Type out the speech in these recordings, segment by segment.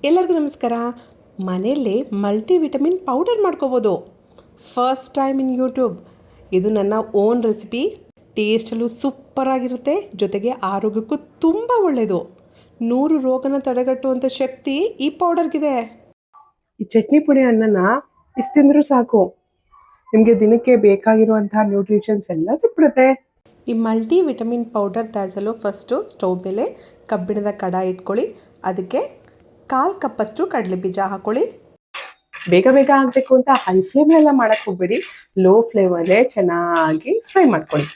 ಎಲ್ಲರಿಗೂ ನಮಸ್ಕಾರ. ಮನೆಯಲ್ಲೇ ಮಲ್ಟಿವಿಟಮಿನ್ ಪೌಡರ್ ಮಾಡ್ಕೋಬೋದು. First time in YouTube. ಇದು ನನ್ನ ಓನ್ ರೆಸಿಪಿ. ಟೇಸ್ಟಲ್ಲೂ ಸೂಪರಾಗಿರುತ್ತೆ, ಜೊತೆಗೆ ಆರೋಗ್ಯಕ್ಕೂ ತುಂಬ ಒಳ್ಳೆಯದು. 100 ರೋಗನ ತಡೆಗಟ್ಟುವಂಥ ಶಕ್ತಿ ಈ ಪೌಡರ್ಗಿದೆ. ಈ ಚಟ್ನಿ ಪುಡಿ ಅನ್ನನ ಇಷ್ಟು ತಿಂದರೂ ಸಾಕು, ನಿಮಗೆ ದಿನಕ್ಕೆ ಬೇಕಾಗಿರುವಂತಹ ನ್ಯೂಟ್ರಿಷನ್ಸ್ ಎಲ್ಲ ಸಿಕ್ಬಿಡುತ್ತೆ. ಈ ಮಲ್ಟಿ ವಿಟಮಿನ್ ಪೌಡರ್ ತಯಾರಿಸಲು ಫಸ್ಟು ಸ್ಟವ್ ಮೇಲೆ ಕಬ್ಬಿಣದ ಕಡಾಯಿ ಇಟ್ಕೊಳ್ಳಿ. ಅದಕ್ಕೆ 1/4 ಕಪ್ಪಷ್ಟು ಕಡಲೆ ಬೀಜ ಹಾಕೊಳ್ಳಿ. ಬೇಗ ಬೇಗ ಆಗಬೇಕು ಅಂತ ಹೈ ಫ್ಲೇಮ್ನೆಲ್ಲ ಮಾಡೋಕ್ಕೆ ಹೋಗಬೇಡಿ, ಲೋ ಫ್ಲೇಮಲ್ಲೇ ಚೆನ್ನಾಗಿ ಫ್ರೈ ಮಾಡ್ಕೊಳ್ಳಿ.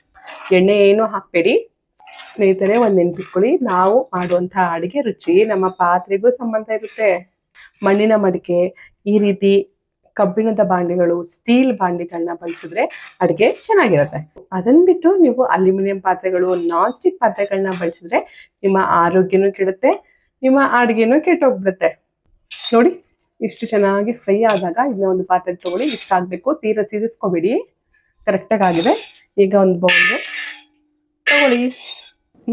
ಎಣ್ಣೆ ಏನೂ ಹಾಕಬೇಡಿ. ಸ್ನೇಹಿತರೆ, ಒಂದು ನೆನಪಿಟ್ಕೊಳ್ಳಿ, ನಾವು ಮಾಡುವಂಥ ಅಡುಗೆ ರುಚಿ ನಮ್ಮ ಪಾತ್ರೆಗೂ ಸಂಬಂಧ ಇರುತ್ತೆ. ಮಣ್ಣಿನ ಮಡಿಕೆ, ಈ ರೀತಿ ಕಬ್ಬಿಣದ ಬಾಂಡೆಗಳು, ಸ್ಟೀಲ್ ಬಾಂಡೆಗಳನ್ನ ಬಳಸಿದ್ರೆ ಅಡುಗೆ ಚೆನ್ನಾಗಿರುತ್ತೆ. ಅದನ್ನು ಬಿಟ್ಟು ನೀವು ಅಲ್ಯೂಮಿನಿಯಂ ಪಾತ್ರೆಗಳು, ನಾನ್ ಸ್ಟಿಕ್ ಪಾತ್ರೆಗಳನ್ನ ಬಳಸಿದ್ರೆ ನಿಮ್ಮ ಆರೋಗ್ಯನೂ ಕೆಡುತ್ತೆ, ನಿಮ್ಮ ಅಡುಗೆನೂ ಕೆಟ್ಟೋಗ್ಬಿಡುತ್ತೆ. ನೋಡಿ, ಇಷ್ಟು ಚೆನ್ನಾಗಿ ಫ್ರೈ ಆದಾಗ ಇದನ್ನ ಒಂದು ಪಾತ್ರೆ ತೊಗೊಳ್ಳಿ. ಇಷ್ಟ ಆಗಬೇಕು, ತೀರ ಸೀದಿಸ್ಕೊಬೇಡಿ, ಕರೆಕ್ಟಾಗಿ ಆಗಿದೆ. ಈಗ ಒಂದು ಬೌಲ್ಗೆ ತಗೊಳ್ಳಿ.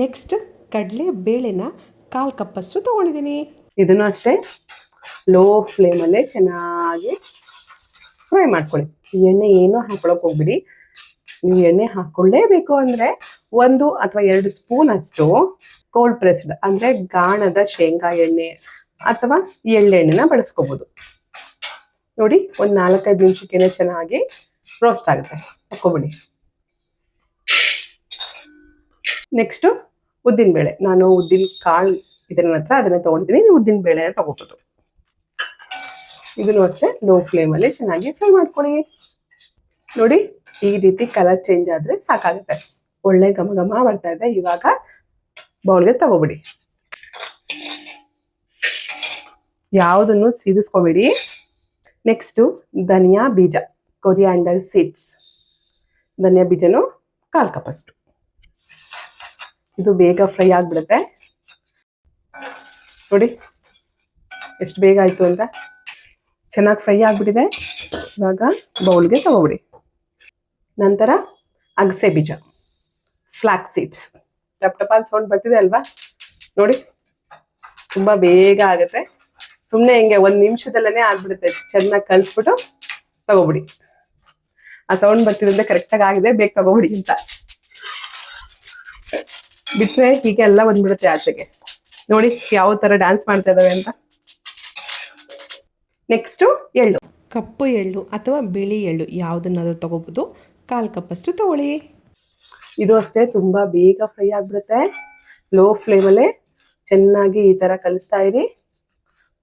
ನೆಕ್ಸ್ಟ್ ಕಡಲೆ ಬೇಳೆನ 1/4 ಕಪ್ಪಷ್ಟು ತೊಗೊಂಡಿದ್ದೀನಿ. ಇದನ್ನು ಅಷ್ಟೇ ಲೋ ಫ್ಲೇಮಲ್ಲೇ ಚೆನ್ನಾಗಿ ಫ್ರೈ ಮಾಡ್ಕೊಳ್ಳಿ. ಎಣ್ಣೆ ಏನೂ ಹಾಕೊಳ್ಳೋಕೆ ಹೋಗ್ಬಿಡಿ. ನೀವು ಎಣ್ಣೆ ಹಾಕೊಳ್ಳೇಬೇಕು ಅಂದರೆ 1 ಅಥವಾ 2 ಸ್ಪೂನ್ ಅಷ್ಟು ಕೋಲ್ಡ್ ಪ್ರೆಸ್ಡ್ ಅಂದರೆ ಗಾಣದ ಶೇಂಗಾ ಎಣ್ಣೆ ಅಥವಾ ಎಳ್ಳೆಣ್ಣೆನ ಬಳಸ್ಕೋಬೋದು. ನೋಡಿ, ಒಂದು 4-5 ನಿಮಿಷಕ್ಕೆ ಚೆನ್ನಾಗಿ ರೋಸ್ಟ್ ಆಗುತ್ತೆ, ಹಾಕ್ಕೊಬಿಡಿ. ನೆಕ್ಸ್ಟು ಉದ್ದಿನಬೇಳೆ. ನಾನು ಉದ್ದಿನ ಕಾಳು ಇದೆ ನನ್ನ ಹತ್ರ, ಅದನ್ನೇ ತೊಗೊಂಡಿದ್ದೀನಿ. ನೀವು ಉದ್ದಿನ ಬೇಳೆನ ತೊಗೋಬೋದು. ಇದನ್ನು ಅಷ್ಟೇ ಲೋ ಫ್ಲೇಮಲ್ಲಿ ಚೆನ್ನಾಗಿ ಫ್ರೈ ಮಾಡ್ಕೊಳ್ಳಿ. ನೋಡಿ, ಈ ರೀತಿ ಕಲರ್ ಚೇಂಜ್ ಆದರೆ ಸಾಕಾಗುತ್ತೆ. ಒಳ್ಳೆ ಘಮ ಘಮ ಬರ್ತಾ ಇದೆ. ಇವಾಗ ಬೌಲ್ಗೆ ತಗೋಬಿಡಿ. ಯಾವುದನ್ನು ಸೀದಿಸ್ಕೋಬೇಡಿ. ನೆಕ್ಸ್ಟು ಧನಿಯಾ ಬೀಜ, ಕೊರಿಯಾಂಡರ್ ಸೀಡ್ಸ್. ಧನಿಯಾ ಬೀಜನೂ 1/4 ಕಪ್ಪಷ್ಟು. ಇದು ಬೇಗ ಫ್ರೈ ಆಗಿಬಿಡುತ್ತೆ. ನೋಡಿ ಎಷ್ಟು ಬೇಗ ಆಯಿತು ಅಂತ. ಚೆನ್ನಾಗಿ ಫ್ರೈ ಆಗಿಬಿಟ್ಟಿದೆ. ಇವಾಗ ಬೌಲ್ಗೆ ತಗೋಬಿಡಿ. ನಂತರ ಅಗಸೆ ಬೀಜ, ಫ್ಲಾಕ್ ಸೀಡ್ಸ್. ಟಪ್ ಟಪ್ ಅಂತ ಸೌಂಡ್ ಬರ್ತಿದೆ ಅಲ್ವಾ? ನೋಡಿ, ತುಂಬ ಬೇಗ ಆಗುತ್ತೆ. ಸುಮ್ಮನೆ ಹಿಂಗೆ 1 ನಿಮಿಷದಲ್ಲೇ ಆಗ್ಬಿಡುತ್ತೆ. ಚೆನ್ನಾಗಿ ಕಲಿಸ್ಬಿಟ್ಟು ತಗೋಬಿಡಿ. ಆ ಸೌಂಡ್ ಬರ್ತಿದೆ, ಕರೆಕ್ಟಾಗಿ ಆಗಿದೆ, ಬೇಗ ತಗೋಬಿಡಿ ಅಂತ. ಬಿಟ್ಟರೆ ಹೀಗೆ ಎಲ್ಲ ಬಂದ್ಬಿಡುತ್ತೆ ಆಚೆಗೆ. ನೋಡಿ ಯಾವ ಥರ ಡ್ಯಾನ್ಸ್ ಮಾಡ್ತಾ ಇದ್ದಾವೆ ಅಂತ. ನೆಕ್ಸ್ಟು ಎಳ್ಳು, ಕಪ್ಪು ಎಳ್ಳು ಅಥವಾ ಬಿಳಿ ಎಳ್ಳು ಯಾವುದನ್ನಾದ್ರೂ ತೊಗೋಬೋದು. 1/4 ಕಪ್ಪಷ್ಟು ತೊಗೊಳ್ಳಿ. ಇದು ಅಷ್ಟೇ ತುಂಬ ಬೇಗ ಫ್ರೈ ಆಗಿಬಿಡುತ್ತೆ. ಲೋ ಫ್ಲೇಮಲ್ಲೇ ಚೆನ್ನಾಗಿ ಈ ಥರ ಕಲಿಸ್ತಾ ಇರಿ.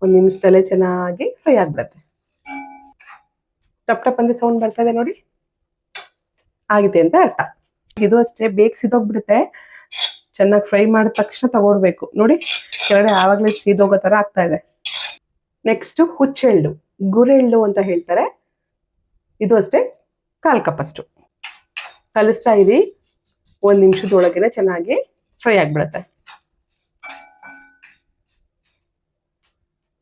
1 ನಿಮಿಷದಲ್ಲೇ ಚೆನ್ನಾಗಿ ಫ್ರೈ ಆಗಿಬಿಡುತ್ತೆ. ಟಪ್ ಟಪ್ ಅಂತ ಸೌಂಡ್ ಬರ್ತಾ ಇದೆ ನೋಡಿ, ಆಗಿದೆ ಅಂತ ಅರ್ಥ. ಇದು ಅಷ್ಟೇ ಬೇಗ ಸಿದೋಗ್ಬಿಡುತ್ತೆ. ಚೆನ್ನಾಗಿ ಫ್ರೈ ಮಾಡಿದ ತಕ್ಷಣ ತಗೊಳ್ಬೇಕು. ನೋಡಿ, ಕೆಳಗಡೆ ಆವಾಗಲೇ ಸೀದೋಗೋ ಥರ ಆಗ್ತಾ ಇದೆ. ನೆಕ್ಸ್ಟು ಹುಚ್ಚೆಳ್ಳು, ಗುರೆಳ್ಳು ಅಂತ ಹೇಳ್ತಾರೆ. ಇದು ಅಷ್ಟೇ 1/4 ಕಪ್ಪಷ್ಟು. ಕಲಿಸ್ತಾ ಇರಿ. 1 ನಿಮಿಷದೊಳಗೆ ಚೆನ್ನಾಗಿ ಫ್ರೈ ಆಗಿಬಿಡುತ್ತೆ.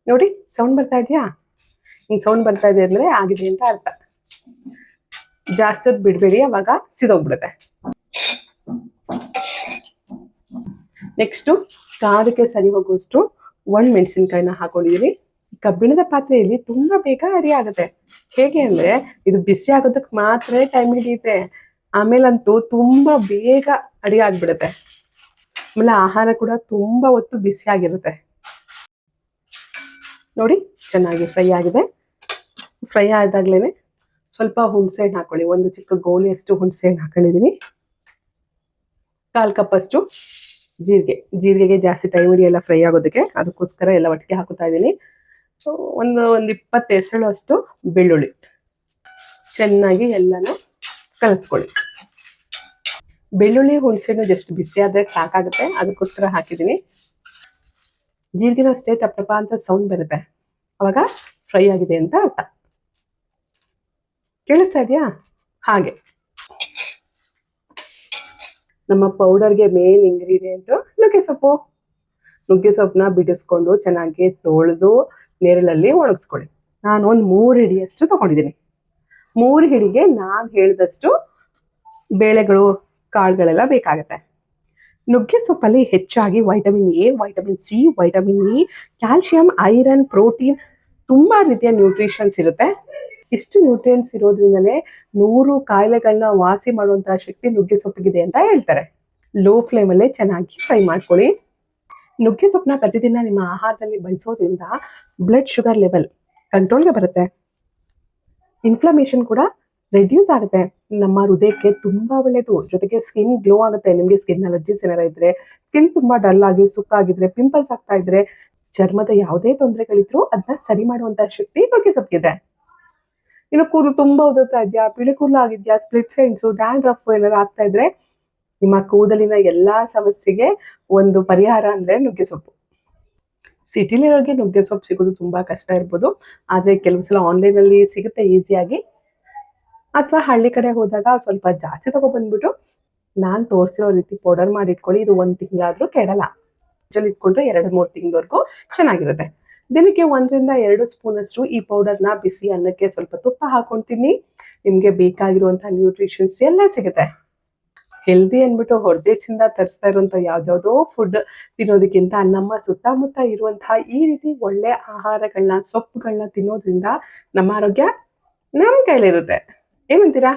ನೋಡಿ, ಸೌಂಡ್ ಬರ್ತಾ ಇದೆಯಾ? ಹಿಂಗೆ ಸೌಂಡ್ ಬರ್ತಾ ಇದೆ ಅಂದರೆ ಆಗಿದೆ ಅಂತ ಅರ್ಥ. ಜಾಸ್ತಿ ಹೊತ್ತು ಬಿಡಬೇಡಿ, ಅವಾಗ ಸಿದೋಗ್ಬಿಡುತ್ತೆ. ನೆಕ್ಸ್ಟು ಖಾರಕ್ಕೆ ಸರಿ ಹೋಗುವಷ್ಟು ಒಣಮೆಣಸಿನ್ಕಾಯಿನ ಹಾಕೊಂಡಿದ್ದೀನಿ. ಕಬ್ಬಿಣದ ಪಾತ್ರೆಯಲ್ಲಿ ತುಂಬ ಬೇಗ ಅಡಿ ಆಗುತ್ತೆ. ಹೇಗೆ ಅಂದರೆ ಇದು ಬಿಸಿ ಆಗೋದಕ್ಕೆ ಮಾತ್ರ ಟೈಮ್ ಹಿಡಿಯುತ್ತೆ, ಆಮೇಲಂತೂ ತುಂಬ ಬೇಗ ಅಡಿ ಆಗಿಬಿಡುತ್ತೆ. ಆಮೇಲೆ ಆಹಾರ ಕೂಡ ತುಂಬ ಹೊತ್ತು ಬಿಸಿಯಾಗಿರುತ್ತೆ. ನೋಡಿ, ಚೆನ್ನಾಗಿ ಫ್ರೈ ಆಗಿದೆ. ಫ್ರೈ ಆದಾಗ್ಲೇ ಸ್ವಲ್ಪ ಹುಣಸೆ ಹಣ್ಣು ಹಾಕೊಳ್ಳಿ. 1 ಚಿಕ್ಕ ಗೋಲಿಯಷ್ಟು ಹುಣಸೆ ಹಣ್ಣು ಹಾಕೊಂಡಿದ್ದೀನಿ. 1/4 ಕಪ್ಪಷ್ಟು ಜೀರಿಗೆಗೆ ಜಾಸ್ತಿ ಟೈಮ್ ಹಿಡಿಯಲ್ಲ ಫ್ರೈ ಆಗೋದಕ್ಕೆ, ಅದಕ್ಕೋಸ್ಕರ ಎಲ್ಲ ಒಟ್ಟಿಗೆ ಹಾಕುತ್ತಾ ಇದ್ದೀನಿ. ಒಂದು 20 ಎಸಳು ಅಷ್ಟು ಬೆಳ್ಳುಳ್ಳಿ. ಚೆನ್ನಾಗಿ ಎಲ್ಲನೂ ಕಲಿಸ್ಕೊಳ್ಳಿ. ಬೆಳ್ಳುಳ್ಳಿ ಹುಣಸೆಹಣ್ಣು ಜಸ್ಟ್ ಬಿಸಿ ಆದರೆ ಸಾಕಾಗುತ್ತೆ, ಅದಕ್ಕೋಸ್ಕರ ಹಾಕಿದ್ದೀನಿ. ಜೀರಿಗೆನೂ ಅಷ್ಟೇ ಟಪ್ ಟಪ ಅಂತ ಸೌಂಡ್ ಬರುತ್ತೆ, ಅವಾಗ ಫ್ರೈ ಆಗಿದೆ ಅಂತ ಅರ್ಥ. ಕೇಳಿಸ್ತಾ ಇದೆಯಾ? ಹಾಗೆ ನಮ್ಮ ಪೌಡರ್ಗೆ ಮೇನ್ ಇಂಗ್ರೀಡಿಯೆಂಟು ನುಗ್ಗೆ ಸೊಪ್ಪು. ನುಗ್ಗೆ ಸೊಪ್ಪನ್ನ ಬಿಡಿಸ್ಕೊಂಡು ಚೆನ್ನಾಗಿ ತೊಳೆದು ನೀರಲ್ಲಿ ಒಣಗಿಸ್ಕೊಳ್ಳಿ. ನಾನು ಒಂದು 3 ಹಿಡಿಯಷ್ಟು ತೊಗೊಂಡಿದ್ದೀನಿ. 3 ಹಿಡಿಗೆ ನಾನು ಹೇಳಿದಷ್ಟು ಬೇಳೆಗಳು, ಕಾಳುಗಳೆಲ್ಲ ಬೇಕಾಗುತ್ತೆ. ನುಗ್ಗೆ ಸೊಪ್ಪಲ್ಲಿ ಹೆಚ್ಚಾಗಿ vitamin A, vitamin C, vitamin E, calcium, iron, protein ತುಂಬಾ ರೀತಿಯ ನ್ಯೂಟ್ರಿಷನ್ಸ್ ಇರುತ್ತೆ. ಇಷ್ಟು ನ್ಯೂಟ್ರಿಯೆಂಟ್ಸ್ ಇರೋದ್ರಿಂದಲೇ 100 ಕಾಯಿಲೆಗಳನ್ನ ವಾಸಿ ಮಾಡುವಂತಹ ಶಕ್ತಿ ನುಗ್ಗೆ ಸೊಪ್ಪಿಗಿದೆ ಅಂತ ಹೇಳ್ತಾರೆ. ಲೋ ಫ್ಲೇಮಲ್ಲೇ ಚೆನ್ನಾಗಿ ಫ್ರೈ ಮಾಡ್ಕೊಳ್ಳಿ. ನುಗ್ಗೆ ಸೊಪ್ಪನ್ನ ಪ್ರತಿದಿನ ನಿಮ್ಮ ಆಹಾರದಲ್ಲಿ ಬಳಸೋದ್ರಿಂದ ಬ್ಲಡ್ ಶುಗರ್ ಲೆವೆಲ್ ಕಂಟ್ರೋಲ್ಗೆ ಬರುತ್ತೆ. ಇನ್ಫ್ಲಮೇಷನ್ ಕೂಡ ರೆಡ್ಯೂಸ್ ಆಗುತ್ತೆ. ನಮ್ಮ ಹೃದಯಕ್ಕೆ ತುಂಬಾ ಒಳ್ಳೆಯದು. ಜೊತೆಗೆ ಸ್ಕಿನ್ ಗ್ಲೋ ಆಗುತ್ತೆ. ನಿಮಗೆ ಸ್ಕಿನ್ ಅಲರ್ಜೀಸ್ ಏನಾರ ಇದ್ರೆ, ಸ್ಕಿನ್ ತುಂಬಾ ಡಲ್ ಆಗಿ ಸುಕ್ಕಾಗಿದ್ರೆ, ಪಿಂಪಲ್ಸ್ ಆಗ್ತಾ ಇದ್ರೆ, ಚರ್ಮದ ಯಾವುದೇ ತೊಂದರೆಗಳಿದ್ರು ಅದನ್ನ ಸರಿ ಮಾಡುವಂತಹ ಶಕ್ತಿ ನುಗ್ಗೆ ಸೊಪ್ಪಿಗಿದೆ. ಇನ್ನು ಕೂದಲು ತುಂಬಾ ಉದುರ್ತಾ ಇದೆಯಾ, ಬಿಳಿ ಕೂದಲು ಆಗಿದ್ಯಾ, ಸ್ಪ್ಲಿಟ್ ಎಂಡ್ಸು, ಡ್ಯಾಂಡ್ರಫ್ ಏನಾರು ಆಗ್ತಾ ಇದ್ರೆ, ನಿಮ್ಮ ಕೂದಲಿನ ಎಲ್ಲಾ ಸಮಸ್ಯೆಗೆ ಒಂದು ಪರಿಹಾರ ಅಂದ್ರೆ ನುಗ್ಗೆ ಸೊಪ್ಪು. ಸಿಟಿಲಿರೋರಿಗೆ ನುಗ್ಗೆ ಸೊಪ್ಪು ಸಿಗೋದು ತುಂಬಾ ಕಷ್ಟ ಇರ್ಬೋದು, ಆದ್ರೆ ಕೆಲವು ಸಲ ಆನ್ಲೈನಲ್ಲಿ ಸಿಗುತ್ತೆ ಈಸಿಯಾಗಿ. ಅಥವಾ ಹಳ್ಳಿ ಕಡೆ ಹೋದಾಗ ಸ್ವಲ್ಪ ಜಾಸ್ತಿ ತಗೊಬಂದ್ಬಿಟ್ಟು ನಾನು ತೋರಿಸಿರೋ ರೀತಿ ಪೌಡರ್ ಮಾಡಿ ಇಟ್ಕೊಳ್ಳಿ. ಇದು 1 ತಿಂಗಳಾದ್ರೂ ಕೆಡಲ್ಲ. ಫ್ರಿಜ್ಜಲ್ಲಿ ಇಟ್ಕೊಂಡ್ರೆ 2-3 ತಿಂಗಳವರೆಗೂ ಚೆನ್ನಾಗಿರುತ್ತೆ. ದಿನಕ್ಕೆ 1-2 ಸ್ಪೂನ್ ಅಷ್ಟು ಈ ಪೌಡರ್ನ ಬಿಸಿ ಅನ್ನಕ್ಕೆ ಸ್ವಲ್ಪ ತುಪ್ಪ ಹಾಕೊಂಡು ತಿನ್ನಿ. ನಿಮ್ಗೆ ಬೇಕಾಗಿರುವಂತಹ ನ್ಯೂಟ್ರಿಷನ್ಸ್ ಎಲ್ಲ ಸಿಗುತ್ತೆ. ಹೆಲ್ದಿ ಅಂದ್ಬಿಟ್ಟು ಹೊರದೇಶದಿಂದ ತರಿಸ್ತಾ ಇರುವಂತ ಯಾವ್ದಾವ್ದೋ ಫುಡ್ ತಿನ್ನೋದಕ್ಕಿಂತ ನಮ್ಮ ಸುತ್ತಮುತ್ತ ಇರುವಂತಹ ಈ ರೀತಿ ಒಳ್ಳೆ ಆಹಾರಗಳನ್ನ, ಸೊಪ್ಪುಗಳನ್ನ ತಿನ್ನೋದ್ರಿಂದ ನಮ್ಮ ಆರೋಗ್ಯ ನಮ್ಮ ಕೈಲಿರುತ್ತೆ. ಏನಂತೀರಾ?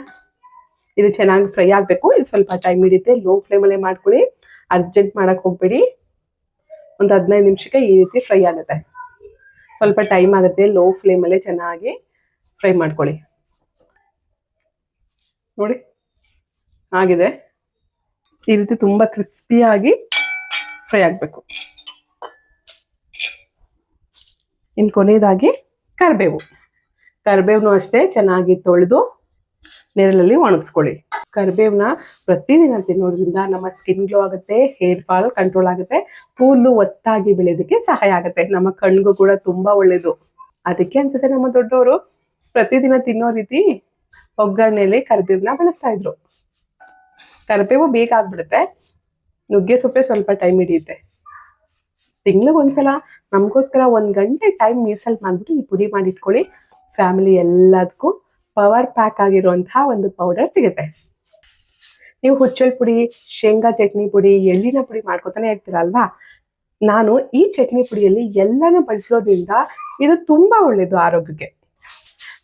ಇದು ಚೆನ್ನಾಗಿ ಫ್ರೈ ಆಗಬೇಕು. ಇದು ಸ್ವಲ್ಪ ಟೈಮ್ ಹಿಡಿಯುತ್ತೆ. ಲೋ ಫ್ಲೇಮಲ್ಲೇ ಮಾಡ್ಕೊಳ್ಳಿ. ಅರ್ಜೆಂಟ್ ಮಾಡಕ್ ಹೋಗ್ಬೇಡಿ. ಒಂದು 15 ನಿಮಿಷಕ್ಕೆ ಈ ರೀತಿ ಫ್ರೈ ಆಗುತ್ತೆ. ಸ್ವಲ್ಪ ಟೈಮ್ ಆಗುತ್ತೆ. ಲೋ ಫ್ಲೇಮಲ್ಲೇ ಚೆನ್ನಾಗಿ ಫ್ರೈ ಮಾಡ್ಕೊಳ್ಳಿ. ನೋಡಿ ಆಗಿದೆ. ಈ ರೀತಿ ತುಂಬಾ ಕ್ರಿಸ್ಪಿಯಾಗಿ ಫ್ರೈ ಆಗಬೇಕು. ಇನ್ನು ಕೊನೆಯದಾಗಿ ಕರಿಬೇವು ಅಷ್ಟೇ ಚೆನ್ನಾಗಿ ತೊಳೆದು ನೆರಳಲ್ಲಿ ಒಣಗಿಸ್ಕೊಳ್ಳಿ. ಕರಿಬೇವನ್ನ ಪ್ರತಿದಿನ ತಿನ್ನೋದ್ರಿಂದ ನಮ್ಮ ಸ್ಕಿನ್ ಗ್ಲೋ ಆಗುತ್ತೆ, ಹೇರ್ ಫಾಲ್ ಕಂಟ್ರೋಲ್ ಆಗುತ್ತೆ, ಕೂದಲು ಒತ್ತಾಗಿ ಬೆಳೆಯೋದಕ್ಕೆ ಸಹಾಯ ಆಗುತ್ತೆ. ನಮ್ಮ ಕಣ್ಗೂ ಕೂಡ ತುಂಬಾ ಒಳ್ಳೇದು. ಅದಕ್ಕೆ ಅನ್ಸುತ್ತೆ ನಮ್ಮ ದೊಡ್ಡವರು ಪ್ರತಿದಿನ ತಿನ್ನೋ ರೀತಿ ಒಗ್ಗರಣೆಯಲ್ಲಿ ಕರಿಬೇವನ್ನ ಬಳಸ್ತಾ ಇದ್ರು. ಕರಿಬೇವು ಬೇಗ ಆಗ್ಬಿಡುತ್ತೆ. ನುಗ್ಗೆ ಸೊಪ್ಪೆ ಸ್ವಲ್ಪ ಟೈಮ್ ಹಿಡಿಯುತ್ತೆ. ತಿಂಗ್ಳಿಗೆ ಒಂದ್ಸಲ ನಮಗೋಸ್ಕರ 1 ಗಂಟೆ ಟೈಮ್ ಮೀಸಲ್ ಮಾಡ್ಬಿಟ್ಟು ಈ ಪುಡಿ ಮಾಡಿ ಇಟ್ಕೊಳ್ಳಿ. ಫ್ಯಾಮಿಲಿ ಎಲ್ಲದಕ್ಕೂ ಪವರ್ ಪ್ಯಾಕ್ ಆಗಿರುವಂತಹ ಒಂದು ಪೌಡರ್ ಸಿಗುತ್ತೆ. ನೀವು ಹುಚ್ಚಲ್ ಪುಡಿ, ಶೇಂಗಾ ಚಟ್ನಿ ಪುಡಿ, ಎಳ್ಳಿನ ಪುಡಿ ಮಾಡ್ಕೊತಾನೆ ಇರ್ತೀರಲ್ವಾ? ನಾನು ಈ ಚಟ್ನಿ ಪುಡಿಯಲ್ಲಿ ಎಲ್ಲಾನು ಬಳಸೋದ್ರಿಂದ ಇದು ತುಂಬಾ ಒಳ್ಳೇದು ಆರೋಗ್ಯಕ್ಕೆ.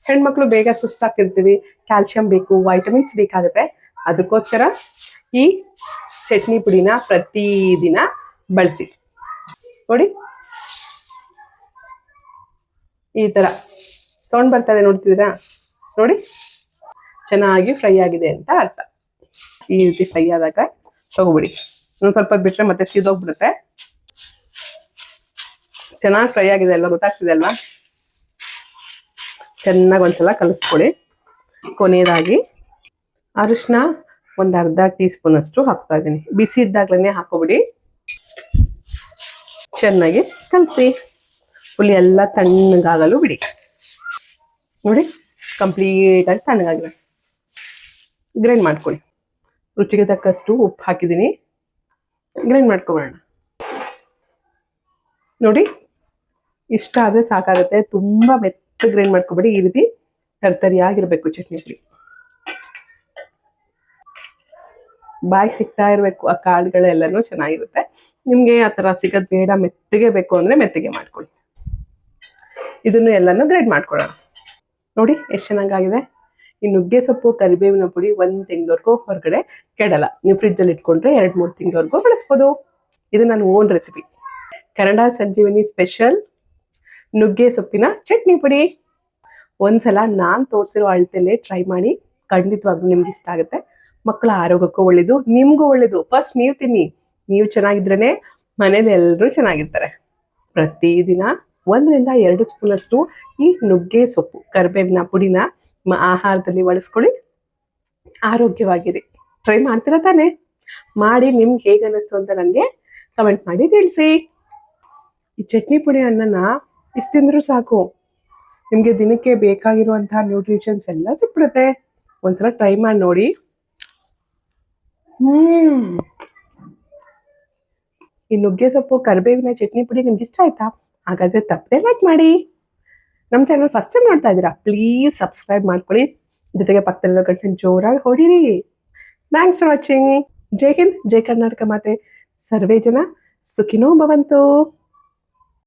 ಹೆಣ್ಮಕ್ಳು ಬೇಗ ಸುಸ್ತಾಗ್ತಿರ್ತೀವಿ, ಕ್ಯಾಲ್ಸಿಯಂ ಬೇಕು, ವೈಟಮಿನ್ಸ್ ಬೇಕಾಗುತ್ತೆ. ಅದಕ್ಕೋಸ್ಕರ ಈ ಚಟ್ನಿ ಪುಡಿನ ಪ್ರತಿದಿನ ಬಳಸಿ. ನೋಡಿ ಈ ತರ ಸೌಂಡ್ ಬರ್ತಾ ಇದೆ, ನೋಡ್ತಿದ್ದೀರಾ? ನೋಡಿ ಚೆನ್ನಾಗಿ ಫ್ರೈ ಆಗಿದೆ ಅಂತ ಅರ್ಥ. ಈ ರೀತಿ ಫ್ರೈ ಆದಾಗ ತಗೋಬಿಡಿ. ಇನ್ನೊಂದು ಸ್ವಲ್ಪ ಬಿಟ್ರೆ ಮತ್ತೆ ಸೀದೋಗ್ಬಿಡುತ್ತೆ. ಚೆನ್ನಾಗಿ ಫ್ರೈ ಆಗಿದೆ ಅಲ್ವಾ? ಗೊತ್ತಾಗ್ತಿದೆ ಅಲ್ವಾ? ಚೆನ್ನಾಗಿ ಒಂದ್ಸಲ ಕಲಿಸ್ಕೊಳ್ಳಿ. ಕೊನೆಯದಾಗಿ ಅರಿಶಿನ ಒಂದು ಅರ್ಧ ಟೀ ಸ್ಪೂನ್ ಅಷ್ಟು ಹಾಕ್ತಾ ಇದ್ದೀನಿ. ಬಿಸಿ ಇದ್ದಾಗ್ಲೇ ಹಾಕೋಬಿಡಿ. ಚೆನ್ನಾಗಿ ಕಲಸಿ ಫುಲ್ ಎಲ್ಲ ತಣ್ಣಗಾಗಲು ಬಿಡಿ. ನೋಡಿ ಕಂಪ್ಲೀಟ್ ಆಗಿ ತಣ್ಣಗಾಗಿದೆ. ಗ್ರೈಂಡ್ ಮಾಡ್ಕೊಳ್ಳಿ. ರುಚಿಗೆ ತಕ್ಕಷ್ಟು ಉಪ್ಪು ಹಾಕಿದ್ದೀನಿ. ಗ್ರೈಂಡ್ ಮಾಡ್ಕೊಬೋಣ. ನೋಡಿ ಇಷ್ಟ ಆದರೆ ಸಾಕಾಗುತ್ತೆ. ತುಂಬಾ ಮೆತ್ತ ಗ್ರೈಂಡ್ ಮಾಡ್ಕೊಬೇಡಿ. ಈ ರೀತಿ ತರ್ತರಿಯಾಗಿರ್ಬೇಕು ಚಟ್ನಿ ಪುಡಿ. ಬಾಯಿ ಸಿಗ್ತಾ ಇರಬೇಕು. ಆ ಕಾಳುಗಳೆಲ್ಲನೂ ಚೆನ್ನಾಗಿರುತ್ತೆ. ನಿಮಗೆ ಆ ಥರ ಸಿಗೋದು ಬೇಡ, ಮೆತ್ತಗೆ ಬೇಕು ಅಂದರೆ ಮೆತ್ತಗೆ ಮಾಡ್ಕೊಳ್ಳಿ. ಇದನ್ನು ಎಲ್ಲನೂ ಗ್ರೈಂಡ್ ಮಾಡ್ಕೊಳ್ಳೋಣ. ನೋಡಿ ಎಷ್ಟು ಚೆನ್ನಾಗಾಗಿದೆ. ಈ ನುಗ್ಗೆ ಸೊಪ್ಪು, ಕರಿಬೇವಿನ ಪುಡಿ 1 ತಿಂಗಳವರೆಗೂ ಹೊರಗಡೆ ಕೆಡಲ್ಲ. ನೀವು ಫ್ರಿಜ್ಜಲ್ಲಿ ಇಟ್ಕೊಂಡ್ರೆ 2-3 ತಿಂಗಳವರೆಗೂ ಬಳಸ್ಬೋದು. ಇದು ನನ್ನ ಓನ್ ರೆಸಿಪಿ. ಕನ್ನಡ ಸಂಜೀವಿನಿ ಸ್ಪೆಷಲ್ ನುಗ್ಗೆ ಸೊಪ್ಪಿನ ಚಟ್ನಿ ಪುಡಿ. ಒಂದ್ಸಲ ನಾನು ತೋರಿಸಿರೋ ಅಳತೆಯಲ್ಲೇ ಟ್ರೈ ಮಾಡಿ. ಖಂಡಿತವಾಗ್ಲೂ ನಿಮ್ಗೆ ಇಷ್ಟ ಆಗುತ್ತೆ. ಮಕ್ಕಳ ಆರೋಗ್ಯಕ್ಕೂ ಒಳ್ಳೇದು, ನಿಮಗೂ ಒಳ್ಳೇದು. ಫಸ್ಟ್ ನೀವು ತಿನ್ನಿ. ನೀವು ಚೆನ್ನಾಗಿದ್ರೇ ಮನೇಲಿ ಎಲ್ಲರೂ ಚೆನ್ನಾಗಿರ್ತಾರೆ. ಪ್ರತಿದಿನ 1-2 ಸ್ಪೂನ್ ಅಷ್ಟು ಈ ನುಗ್ಗೆ ಸೊಪ್ಪು, ಕರಿಬೇವಿನ ಪುಡಿನ ಆಹಾರದಲ್ಲಿ ಬಳಸ್ಕೊಳ್ಳಿ. ಆರೋಗ್ಯವಾಗಿರಿ. ಟ್ರೈ ಮಾಡ್ತೀರಾ ತಾನೇ? ಮಾಡಿ ನಿಮ್ಗೆ ಹೇಗೆ ಅನ್ನಿಸ್ತು ಅಂತ ನನಗೆ ಕಮೆಂಟ್ ಮಾಡಿ ತಿಳಿಸಿ. ಈ ಚಟ್ನಿ ಪುಡಿ ಅನ್ನನ ಇಷ್ಟು ತಿಂದರೂ ಸಾಕು. ನಿಮಗೆ ದಿನಕ್ಕೆ ಬೇಕಾಗಿರುವಂತಹ ನ್ಯೂಟ್ರಿಷನ್ಸ್ ಎಲ್ಲ ಸಿಕ್ಬಿಡುತ್ತೆ. ಒಂದ್ಸಲ ಟ್ರೈ ಮಾಡಿ ನೋಡಿ. ಈ ನುಗ್ಗೆ ಸೊಪ್ಪು, ಕರಿಬೇವಿನ ಚಟ್ನಿ ಪುಡಿ ನಿಮ್ಗೆ ಇಷ್ಟ ಆಯ್ತಾ? ಹಾಗಾದ್ರೆ ತಪ್ಪದೆ ಲೈಕ್ ಮಾಡಿ. ನಮ್ಮ ಚಾನಲ್ ಫಸ್ಟ್ ಟೈಮ್ ನೋಡ್ತಾ ಇದ್ದೀರಾ? ಪ್ಲೀಸ್ ಸಬ್ಸ್ಕ್ರೈಬ್ ಮಾಡ್ಕೊಳ್ಳಿ. ಜೊತೆಗೆ ಪಕ್ಕದಲ್ಲಿರೋ ಗಂಟೆ ಜೋರಾಗಿ ಹೊಡೀರಿ. Thanks for watching. ಜೈ ಹಿಂದ್, ಜೈ ಕರ್ನಾಟಕ ಮಾತೆ. ಸರ್ವೇ ಜನ ಸುಖಿನೋ ಭವಂತು.